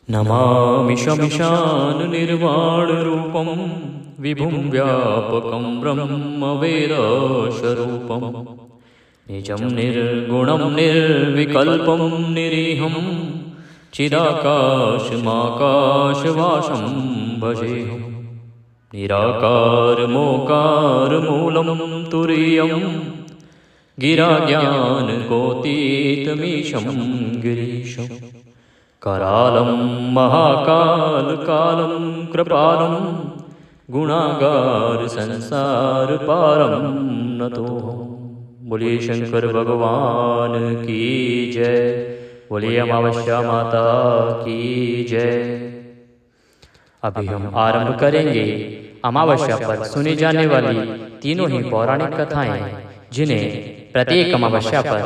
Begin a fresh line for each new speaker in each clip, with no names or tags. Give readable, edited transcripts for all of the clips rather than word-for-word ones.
नमामि शमिशाननिर्वाणरूपं विभुं व्यापकं ब्रह्मवेदस्वरूपं निजं निर्गुणं निर्विकल्पं निरीहं चिदाकाशमाकाशवासं भजेऽहं निराकारमोकारमूलं तुरीयं गिराज्ञानकोतीतमीशं गिरीशं करालं महाकालकालं कृपालं गुणागार संसार पारं नतोऽहं। बोलिए शंकर भगवान की जय। बोलिए अमावस्या माता की जय। अभी हम आरंभ करेंगे अमावस्या पर सुनी जाने वाली तीनों ही पौराणिक कथाएं, जिन्हें प्रत्येक अमावस्या पर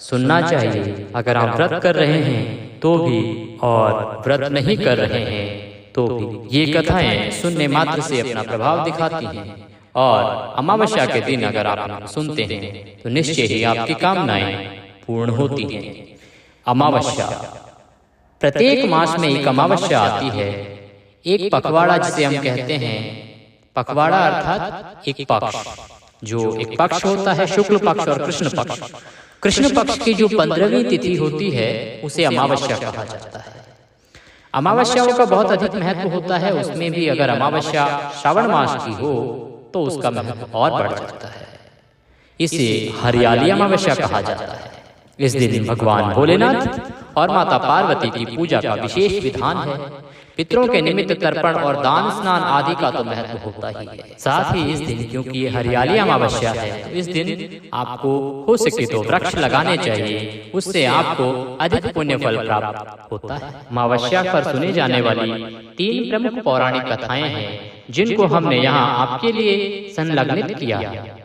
सुनना चाहिए। अगर आप व्रत कर रहे हैं तो भी और व्रत नहीं कर रहे हैं तो भी ये कथाएं सुनने मात्र से अपना प्रभाव दिखाती हैं। और अमावस्या के दिन अगर आप सुनते हैं तो निश्चय ही आपकी कामनाएं पूर्ण होती हैं। अमावस्या, प्रत्येक मास में एक अमावस्या आती है। एक पखवाड़ा जिसे हम कहते हैं, पखवाड़ा अर्थात एक पक्ष, जो एक पक्ष होता है शुक्ल पक्ष और कृष्ण पक्ष। कृष्ण पक्ष की जो 15वीं तिथि होती है उसे अमावस्या कहा जाता है। अमावस्याओं का बहुत अधिक महत्व होता है। उसमें भी अगर अमावस्या श्रावण मास की हो तो उसका महत्व और बढ़ जाता है। इसे हरियाली अमावस्या कहा जाता है। इस दिन भगवान भोलेनाथ और माता पार्वती की पूजा का विशेष विधान है। पितरों के निमित्त तर्पण और दान स्नान आदि का तो महत्व होता ही है। साथ ही इस दिन, क्योंकि ये हरियाली अमावस्या है, तो इस दिन आपको हो सके तो वृक्ष लगाने चाहिए। उससे आपको अधिक पुण्य फल प्राप्त होता है। अमावस्या पर सुने जाने वाली 3 प्रमुख पौराणिक कथाएं हैं, जिनको हमने यहाँ आपके लिए संलग्नित किया।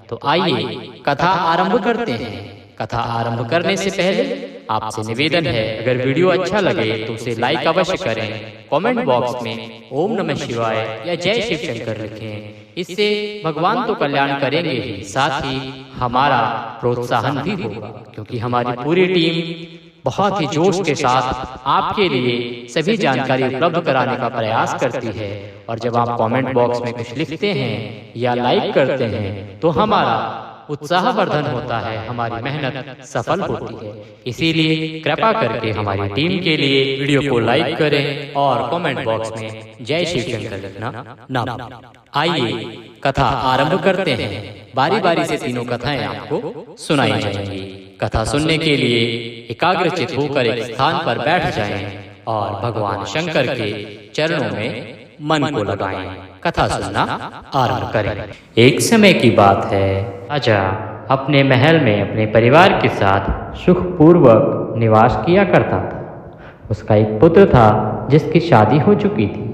तो आइए कथा आरंभ करते हैं। कथा आरंभ करने से पहले आपसे निवेदन है, अगर वीडियो अच्छा लगे तो उसे लाइक अवश्य करें। कमेंट बॉक्स में ओम नमः शिवाय या जय शिव शंकर लिखें। इससे भगवान तो कल्याण करेंगे ही, साथ ही हमारा प्रोत्साहन भी होगा, क्योंकि हमारी पूरी टीम बहुत ही जोश के साथ आपके लिए सभी जानकारी उपलब्ध कराने का प्रयास करती है। और जब आप कमेंट बॉक्स में कुछ लिखते हैं या लाइक करते हैं तो हमारा उत्साहवर्धन होता है, हमारी मेहनत सफल होती है। इसीलिए कृपा करके हमारी टीम के लिए वीडियो को लाइक करें और कमेंट बॉक्स में जय शिव शंकर लिखना ना भूलें। आइए कथा आरंभ करते हैं। बारी बारी से तीनों कथाएं आपको सुनाई जाएंगी। कथा सुनने के लिए एकाग्रचित होकर एक स्थान पर बैठ जाएं और भगवान शंकर के चरणों में मन को लगाएं। कथा सुनना आरंभ करें। एक समय की बात है, राजा अपने महल में अपने परिवार के साथ सुखपूर्वक निवास किया करता था। उसका एक पुत्र था जिसकी शादी हो चुकी थी।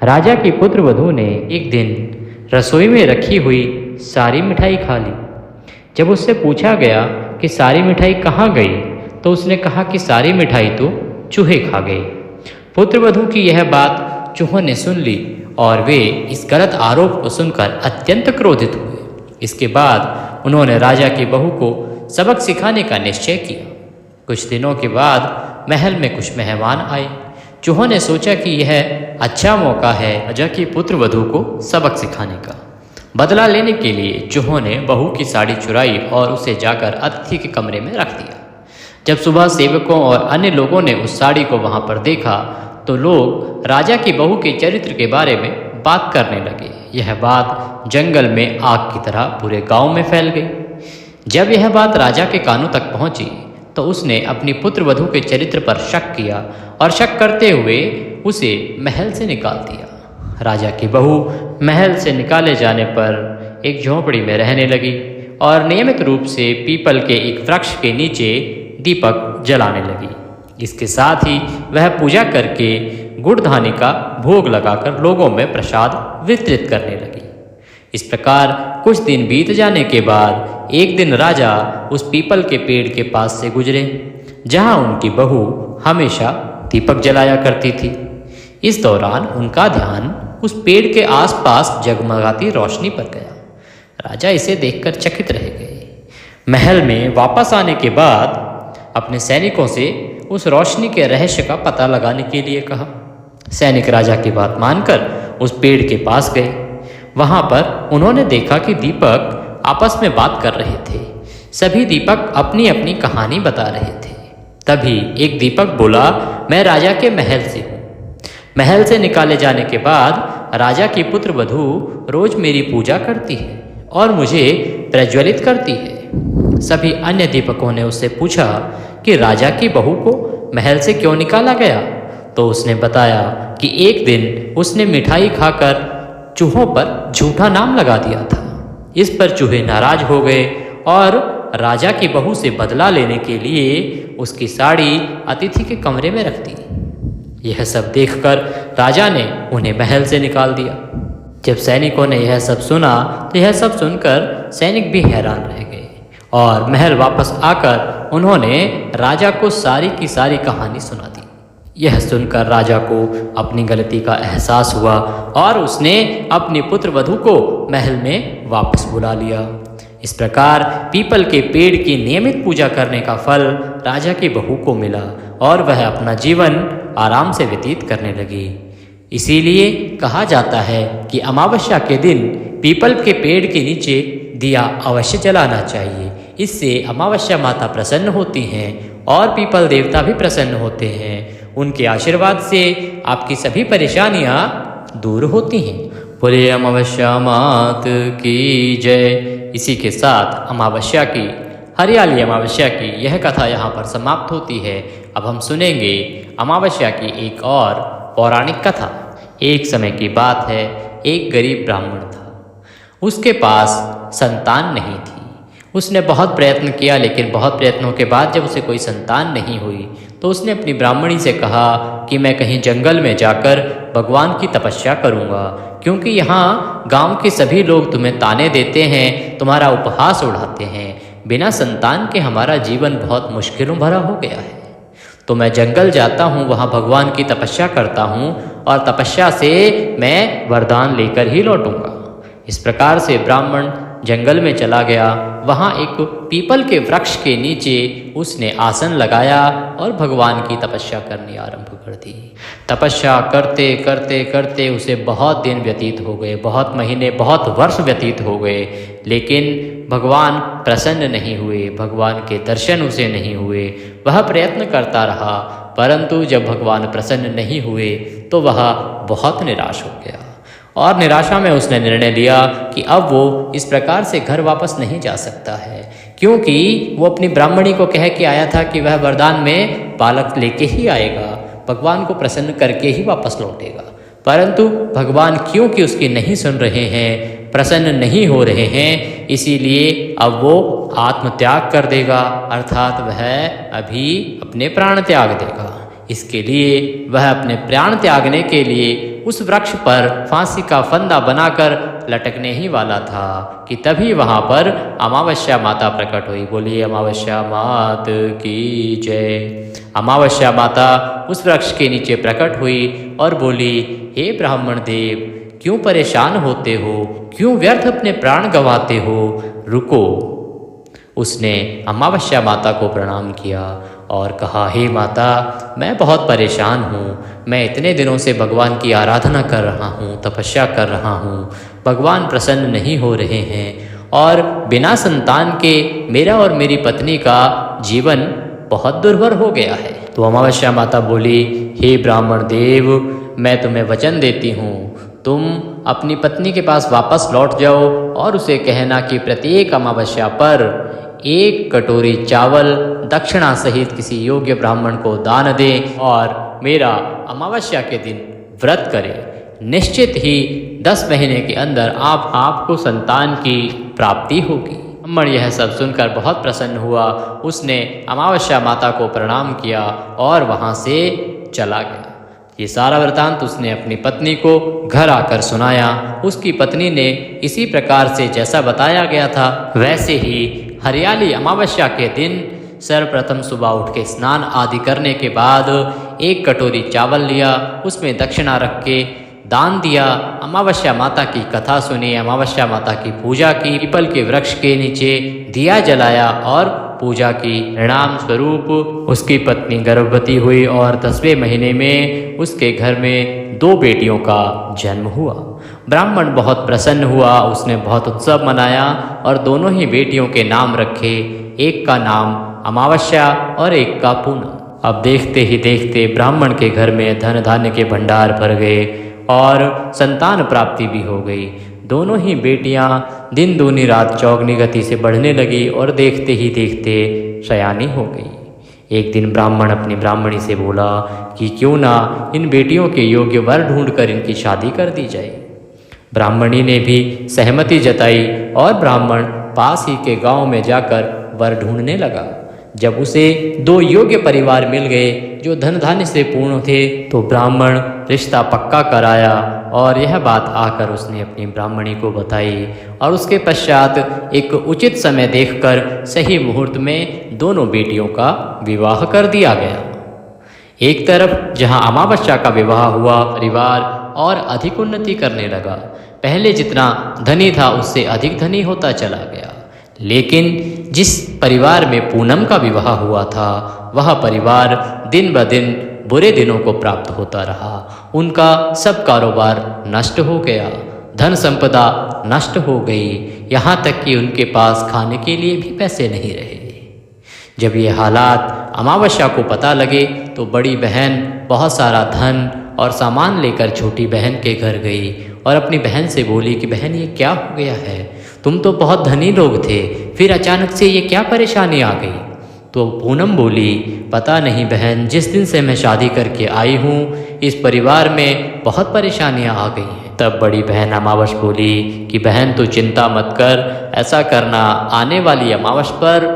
राजा की पुत्र वधू ने एक दिन रसोई में रखी हुई सारी मिठाई खा ली। जब उससे पूछा गया कि सारी मिठाई कहाँ गई, तो उसने कहा कि सारी मिठाई तो चूहे खा गए। पुत्र वधू की यह बात चूहों ने सुन ली और वे इस गलत आरोप को सुनकर अत्यंत क्रोधित हुए। इसके बाद उन्होंने राजा की बहू को सबक सिखाने का निश्चय किया। कुछ दिनों के बाद महल में कुछ मेहमान आए। चूहों ने सोचा कि यह अच्छा मौका है राजा की पुत्र वधू को सबक सिखाने का। बदला लेने के लिए चूहों ने बहू की साड़ी चुराई और उसे जाकर अतिथि के कमरे में रख दिया। जब सुबह सेवकों और अन्य लोगों ने उस साड़ी को वहां पर देखा तो लोग राजा की बहू के चरित्र के बारे में बात करने लगे। यह बात जंगल में आग की तरह पूरे गांव में फैल गई। जब यह बात राजा के कानों तक पहुंची तो उसने अपनी पुत्र वधू के चरित्र पर शक किया और शक करते हुए उसे महल से निकाल दिया। राजा की बहू महल से निकाले जाने पर एक झोंपड़ी में रहने लगी और नियमित रूप से पीपल के एक वृक्ष के नीचे दीपक जलाने लगी। इसके साथ ही वह पूजा करके गुड़ धानी का भोग लगाकर लोगों में प्रसाद वितरित करने लगी। इस प्रकार कुछ दिन बीत जाने के बाद एक दिन राजा उस पीपल के पेड़ के पास से गुजरे, जहां उनकी बहू हमेशा दीपक जलाया करती थी। इस दौरान उनका ध्यान उस पेड़ के आसपास जगमगाती रोशनी पर गया। राजा इसे देखकर चकित रह गए। महल में वापस आने के बाद अपने सैनिकों से उस रोशनी के रहस्य का पता लगाने के लिए कहा। सैनिक राजा की बात मानकर उस पेड़ के पास गए। वहां पर उन्होंने देखा कि दीपक आपस में बात कर रहे थे। सभी दीपक अपनी अपनी कहानी बता रहे थे। तभी एक दीपक बोला, मैं राजा के महल से हूँ। महल से निकाले जाने के बाद राजा की पुत्र वधू रोज मेरी पूजा करती है और मुझे प्रज्वलित करती है। सभी अन्य दीपकों ने उससे पूछा कि राजा की बहू को महल से क्यों निकाला गया? तो उसने बताया कि एक दिन उसने मिठाई खाकर चूहों पर झूठा नाम लगा दिया था। इस पर चूहे नाराज हो गए और राजा की बहू से बदला लेने के लिए उसकी साड़ी अतिथि के कमरे में रख दी। यह सब देखकर राजा ने उन्हें महल से निकाल दिया। जब सैनिकों ने यह सब सुना तो यह सब सुनकर सैनिक भी हैरान रह गए और महल वापस आकर उन्होंने राजा को सारी की सारी कहानी सुना दी। यह सुनकर राजा को अपनी गलती का एहसास हुआ और उसने अपने पुत्र वधू को महल में वापस बुला लिया। इस प्रकार पीपल के पेड़ की नियमित पूजा करने का फल राजा की बहू को मिला और वह अपना जीवन आराम से व्यतीत करने लगी। इसीलिए कहा जाता है कि अमावस्या के दिन पीपल के पेड़ के नीचे दिया अवश्य जलाना चाहिए। इससे अमावस्या माता प्रसन्न होती हैं और पीपल देवता भी प्रसन्न होते हैं। उनके आशीर्वाद से आपकी सभी परेशानियां दूर होती हैं। बोले अमावस्या मात की जय। इसी के साथ अमावस्या की, हरियाली अमावस्या की यह कथा यहाँ पर समाप्त होती है। अब हम सुनेंगे अमावस्या की एक और पौराणिक कथा। एक समय की बात है, एक गरीब ब्राह्मण था। उसके पास संतान नहीं थी। उसने बहुत प्रयत्न किया, लेकिन बहुत प्रयत्नों के बाद जब उसे कोई संतान नहीं हुई तो उसने अपनी ब्राह्मणी से कहा कि मैं कहीं जंगल में जाकर भगवान की तपस्या करूँगा, क्योंकि यहाँ गांव के सभी लोग तुम्हें ताने देते हैं, तुम्हारा उपहास उड़ाते हैं। बिना संतान के हमारा जीवन बहुत मुश्किलों भरा हो गया है। तो मैं जंगल जाता हूँ, वहाँ भगवान की तपस्या करता हूँ और तपस्या से मैं वरदान लेकर ही लौटूंगा। इस प्रकार से ब्राह्मण जंगल में चला गया। वहाँ एक पीपल के वृक्ष के नीचे उसने आसन लगाया और भगवान की तपस्या करनी आरंभ कर दी। तपस्या करते करते करते उसे बहुत दिन व्यतीत हो गए, बहुत महीने, बहुत वर्ष व्यतीत हो गए, लेकिन भगवान प्रसन्न नहीं हुए, भगवान के दर्शन उसे नहीं हुए। वह प्रयत्न करता रहा, परंतु जब भगवान प्रसन्न नहीं हुए तो वह बहुत निराश हो गया और निराशा में उसने निर्णय लिया कि अब वो इस प्रकार से घर वापस नहीं जा सकता है, क्योंकि वो अपनी ब्राह्मणी को कह के आया था कि वह वरदान में बालक लेके ही आएगा, भगवान को प्रसन्न करके ही वापस लौटेगा। परंतु भगवान क्योंकि उसकी नहीं सुन रहे हैं, प्रसन्न नहीं हो रहे हैं, इसीलिए अब वो आत्मत्याग कर देगा, अर्थात वह अभी अपने प्राण त्याग देगा। इसके लिए वह अपने प्राण त्यागने के लिए उस वृक्ष पर फांसी का फंदा बनाकर लटकने ही वाला था कि तभी वहाँ पर अमावस्या माता प्रकट हुई। बोली अमावस्या मात की जय। अमावस्या माता उस वृक्ष के नीचे प्रकट हुई और बोली, हे ब्राह्मण देव, क्यों परेशान होते हो, क्यों व्यर्थ अपने प्राण गंवाते हो, रुको। उसने अमावस्या माता को प्रणाम किया और कहा, हे माता, मैं बहुत परेशान हूँ। मैं इतने दिनों से भगवान की आराधना कर रहा हूँ, तपस्या कर रहा हूँ, भगवान प्रसन्न नहीं हो रहे हैं और बिना संतान के मेरा और मेरी पत्नी का जीवन बहुत दुर्भर हो गया है। तो अमावस्या माता बोली, हे ब्राह्मण देव, मैं तुम्हें वचन देती हूँ, तुम अपनी पत्नी के पास वापस लौट जाओ और उसे कहना कि प्रत्येक अमावस्या पर 1 कटोरी चावल दक्षिणा सहित किसी योग्य ब्राह्मण को दान दे और मेरा अमावस्या के दिन व्रत करे। निश्चित ही 10 महीने के अंदर आपको संतान की प्राप्ति होगी। ब्राह्मण यह सब सुनकर बहुत प्रसन्न हुआ। उसने अमावस्या माता को प्रणाम किया और वहाँ से चला गया। ये सारा वृतांत उसने अपनी पत्नी को घर आकर सुनाया। उसकी पत्नी ने इसी प्रकार से जैसा बताया गया था वैसे ही हरियाली अमावस्या के दिन सर्वप्रथम सुबह उठ के स्नान आदि करने के बाद 1 कटोरी चावल लिया, उसमें दक्षिणा रख के दान दिया, अमावस्या माता की कथा सुनी, अमावस्या माता की पूजा की, पीपल के वृक्ष के नीचे दिया जलाया और पूजा की परिणाम स्वरूप उसकी पत्नी गर्भवती हुई और 10वें महीने में उसके घर में 2 बेटियों का जन्म हुआ। ब्राह्मण बहुत प्रसन्न हुआ, उसने बहुत उत्सव मनाया और दोनों ही बेटियों के नाम रखे, एक का नाम अमावस्या और एक का पूनम। अब देखते ही देखते ब्राह्मण के घर में धन धान्य के भंडार भर गए और संतान प्राप्ति भी हो गई। दोनों ही बेटियां दिन दूनी रात चौगनी गति से बढ़ने लगी और देखते ही देखते सयानी हो गई। एक दिन ब्राह्मण अपनी ब्राह्मणी से बोला कि क्यों ना इन बेटियों के योग्य वर ढूंढकर इनकी शादी कर दी जाए। ब्राह्मणी ने भी सहमति जताई और ब्राह्मण पास ही के गांव में जाकर वर ढूंढने लगा। जब उसे 2 योग्य परिवार मिल गए जो धन धान्य से पूर्ण थे तो ब्राह्मण रिश्ता पक्का कराया और यह बात आकर उसने अपनी ब्राह्मणी को बताई और उसके पश्चात एक उचित समय देखकर सही मुहूर्त में दोनों बेटियों का विवाह कर दिया गया। एक तरफ जहां अमावस्या का विवाह हुआ, परिवार और अधिक उन्नति करने लगा। पहले जितना धनी था उससे अधिक धनी होता चला गया। लेकिन जिस परिवार में पूनम का विवाह हुआ था वह परिवार दिन ब दिन बुरे दिनों को प्राप्त होता रहा। उनका सब कारोबार नष्ट हो गया, धन संपदा नष्ट हो गई, यहाँ तक कि उनके पास खाने के लिए भी पैसे नहीं रहे। जब ये हालात अमावस्या को पता लगे तो बड़ी बहन बहुत सारा धन और सामान लेकर छोटी बहन के घर गई और अपनी बहन से बोली कि बहन ये क्या हो गया है, तुम तो बहुत धनी लोग थे, फिर अचानक से ये क्या परेशानी आ गई। तो पूनम बोली पता नहीं बहन, जिस दिन से मैं शादी करके आई हूँ इस परिवार में बहुत परेशानियाँ आ गई हैं। तब बड़ी बहन अमावस बोली कि बहन तू चिंता मत कर, ऐसा करना आने वाली अमावस पर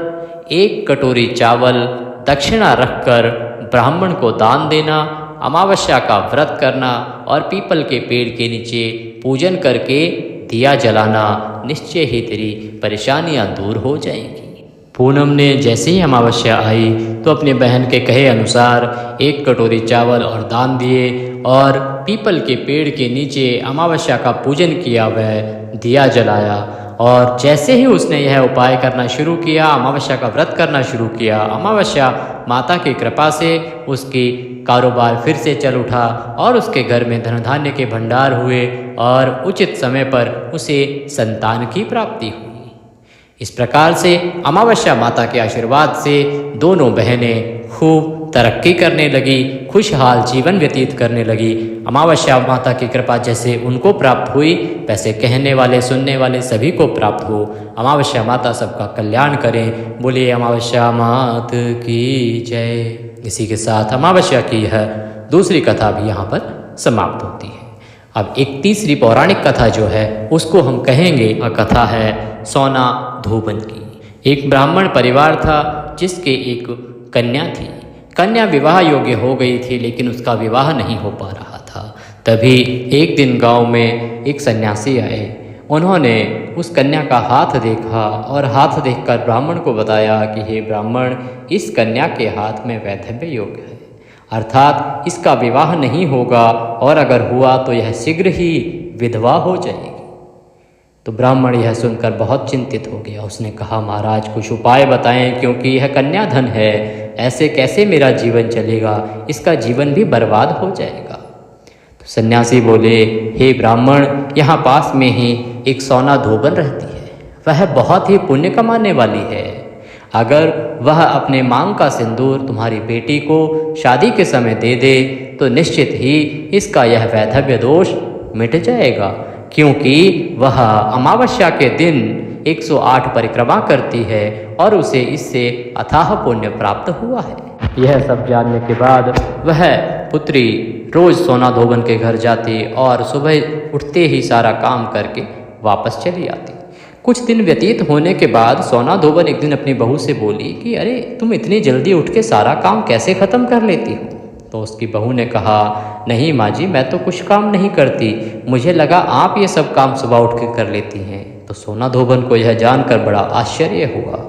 1 कटोरी चावल दक्षिणा रखकर ब्राह्मण को दान देना, अमावस्या का व्रत करना और पीपल के पेड़ के नीचे पूजन करके दिया जलाना, निश्चय ही तेरी परेशानियां दूर हो जाएंगी। पूनम ने जैसे ही अमावस्या आई तो अपने बहन के कहे अनुसार 1 कटोरी चावल और दान दिए और पीपल के पेड़ के नीचे अमावस्या का पूजन किया, वह दिया जलाया। और जैसे ही उसने यह उपाय करना शुरू किया, अमावस्या का व्रत करना शुरू किया, अमावस्या माता की कृपा से उसकी कारोबार फिर से चल उठा और उसके घर में धन धान्य के भंडार हुए और उचित समय पर उसे संतान की प्राप्ति हुई। इस प्रकार से अमावस्या माता के आशीर्वाद से दोनों बहनें खूब तरक्की करने लगी, खुशहाल जीवन व्यतीत करने लगी। अमावस्या माता की कृपा जैसे उनको प्राप्त हुई वैसे कहने वाले सुनने वाले सभी को प्राप्त हो। अमावस्या माता सबका कल्याण करें। बोलिए अमावस्या मात की जय। इसी के साथ अमावस्या की यह दूसरी कथा भी यहाँ पर समाप्त होती है। अब एक तीसरी पौराणिक कथा जो है उसको हम कहेंगे। वह कथा है सोना धोबन की। एक ब्राह्मण परिवार था जिसके एक कन्या थी। कन्या विवाह योग्य हो गई थी लेकिन उसका विवाह नहीं हो पा रहा था। तभी एक दिन गांव में एक सन्यासी आए। उन्होंने उस कन्या का हाथ देखा और हाथ देखकर ब्राह्मण को बताया कि हे ब्राह्मण, इस कन्या के हाथ में वैधव्य योग है, अर्थात इसका विवाह नहीं होगा और अगर हुआ तो यह शीघ्र ही विधवा हो जाएगी। तो ब्राह्मण यह सुनकर बहुत चिंतित हो गया। उसने कहा महाराज कुछ उपाय बताएं, क्योंकि यह कन्याधन है, ऐसे कैसे मेरा जीवन चलेगा, इसका जीवन भी बर्बाद हो जाएगा। तो सन्यासी बोले हे ब्राह्मण, यहाँ पास में ही एक सोना धोबन रहती है, वह बहुत ही पुण्य कमाने वाली है। अगर वह अपने मांग का सिंदूर तुम्हारी बेटी को शादी के समय दे दे तो निश्चित ही इसका यह वैधव्य दोष मिट जाएगा, क्योंकि वह अमावस्या के दिन 108 परिक्रमा करती है और उसे इससे अथाह पुण्य प्राप्त हुआ है। यह सब जानने के बाद वह पुत्री रोज सोना धोबन के घर जाती और सुबह उठते ही सारा काम करके वापस चली आती। कुछ दिन व्यतीत होने के बाद सोना धोबन एक दिन अपनी बहू से बोली कि अरे तुम इतनी जल्दी उठ के सारा काम कैसे ख़त्म कर लेती हो। तो उसकी बहू ने कहा नहीं माँ जी, मैं तो कुछ काम नहीं करती, मुझे लगा आप ये सब काम सुबह उठ के कर लेती हैं। तो सोना धोबन को यह जानकर बड़ा आश्चर्य हुआ।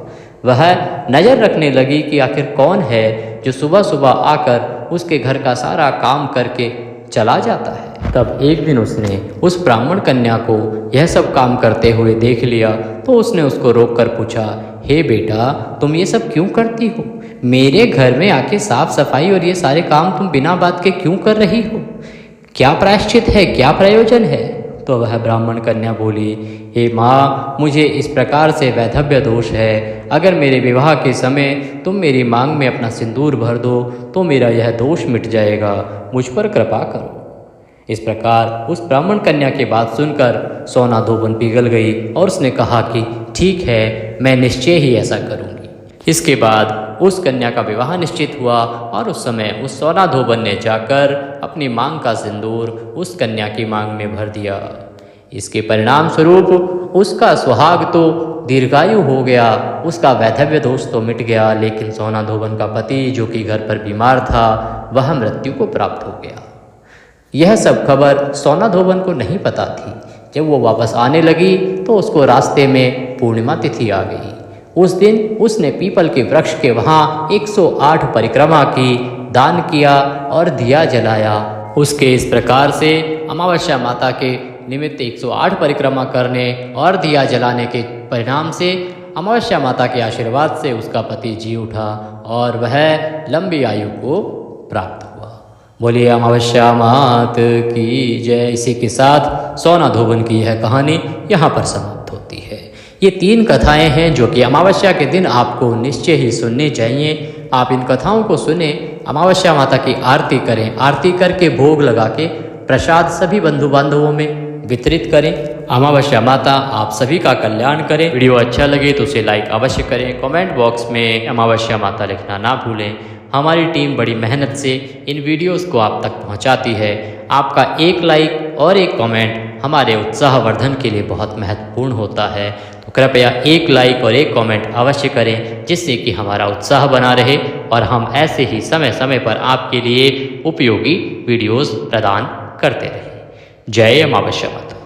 वह नज़र रखने लगी कि आखिर कौन है जो सुबह सुबह आकर उसके घर का सारा काम करके चला जाता है। तब एक दिन उसने उस ब्राह्मण कन्या को यह सब काम करते हुए देख लिया तो उसने उसको रोक कर पूछा
हे बेटा, तुम ये सब क्यों करती हो? मेरे घर में आके साफ सफाई और ये सारे काम तुम बिना बात के क्यों कर रही हो? क्या प्रायश्चित है, क्या प्रयोजन है? तो वह ब्राह्मण कन्या बोली, हे माँ, मुझे इस प्रकार से वैधव्य दोष है। अगर मेरे विवाह के समय तुम मेरी मांग में अपना सिंदूर भर दो तो मेरा यह दोष मिट जाएगा। मुझ पर कृपा करो। इस प्रकार उस ब्राह्मण कन्या की बात सुनकर सोना धोबन पिघल गई और उसने कहा कि ठीक है, मैं निश्चय ही ऐसा करूँगी। इसके बाद उस कन्या का विवाह निश्चित हुआ और उस समय उस सोना धोबन ने जाकर अपनी मांग का सिंदूर उस कन्या की मांग में भर दिया। इसके परिणाम स्वरूप उसका सुहाग तो दीर्घायु हो गया, उसका वैधव्य दोष तो मिट गया, लेकिन सोना धोबन का पति जो कि घर पर बीमार था वह मृत्यु को प्राप्त हो गया। यह सब खबर सोना धोबन को नहीं पता थी। जब वो वापस आने लगी तो उसको रास्ते में पूर्णिमा तिथि आ गई। उस दिन उसने पीपल के वृक्ष के वहाँ 108 परिक्रमा की, दान किया और दिया जलाया। उसके इस प्रकार से अमावस्या माता के निमित्त 108 परिक्रमा करने और दिया जलाने के परिणाम से अमावस्या माता के आशीर्वाद से उसका पति जी उठा और वह लंबी आयु को प्राप्त हुआ। बोलिए अमावस्या मात की जय। इसी के साथ सोना धोबन की यह कहानी यहाँ पर समाप्त होती है। ये 3 कथाएं हैं जो कि अमावस्या के दिन आपको निश्चय ही सुननी चाहिए। आप इन कथाओं को सुने, अमावस्या माता की आरती करें, आरती करके भोग लगा के प्रसाद सभी बंधु बांधवों में वितरित करें। अमावस्या माता आप सभी का कल्याण करें। वीडियो अच्छा लगे तो उसे लाइक अवश्य करें। कमेंट बॉक्स में अमावस्या माता लिखना ना भूलें। हमारी टीम बड़ी मेहनत से इन वीडियोस को आप तक पहुंचाती है। आपका एक लाइक और एक कमेंट हमारे उत्साहवर्धन के लिए बहुत महत्वपूर्ण होता है। तो कृपया एक लाइक और एक कमेंट अवश्य करें, जिससे कि हमारा उत्साह बना रहे और हम ऐसे ही समय समय पर आपके लिए उपयोगी वीडियोस प्रदान करते रहें। जय अमावस्या माता।